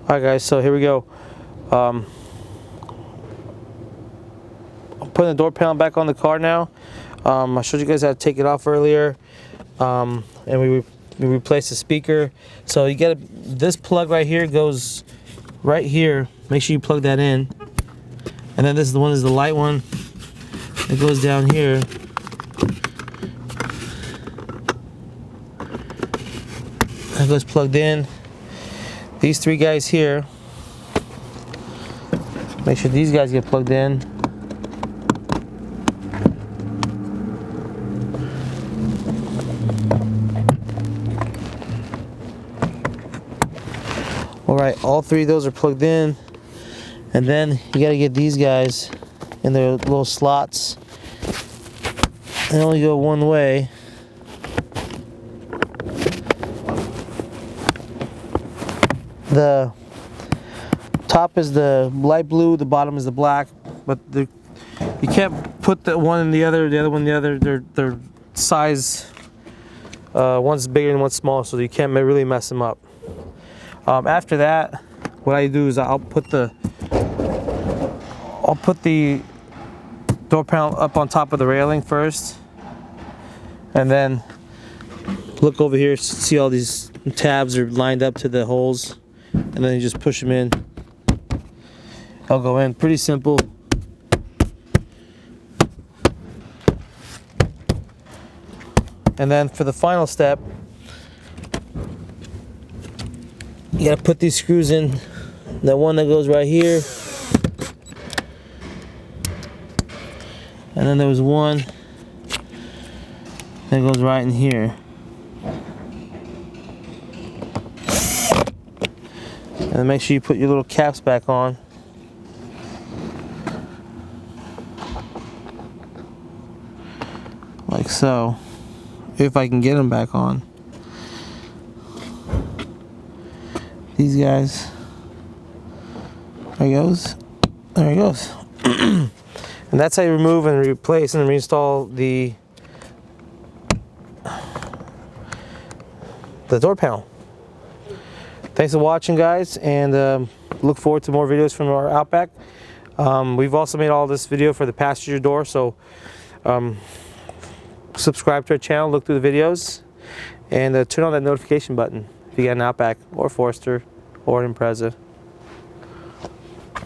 Alright guys, so here we go. I'm putting the door panel back on the car now. I showed you guys how to take it off earlier. And we replaced the speaker. So you get this plug right here goes right here. Make sure you plug that in. And then this is the one is the light one. It goes down here. That goes plugged in. These three guys here, make sure these guys get plugged in. Alright, all three of those are plugged in. And then you gotta get these guys in their little slots. They only go one way. The top is the light blue, the bottom is the black, but you can't put the one in the other one in the other. They're size, one's bigger and one's smaller, so you can't really mess them up. After that, what I do is I'll put the door panel up on top of the railing first, and then look over here, see all these tabs are lined up to the holes. And then you just push them in. I'll go in. Pretty simple. And then for the final step, you gotta put these screws in. The one that goes right here. And then there was one that goes right in here. And then make sure you put your little caps back on. Like so. If I can get them back on. These guys. There he goes. There he goes. And that's how you remove and replace and reinstall the door panel. Thanks for watching, guys, and look forward to more videos from our Outback. We've also made all this video for the passenger door, so subscribe to our channel, look through the videos, and turn on that notification button if you got an Outback or Forester or an Impreza.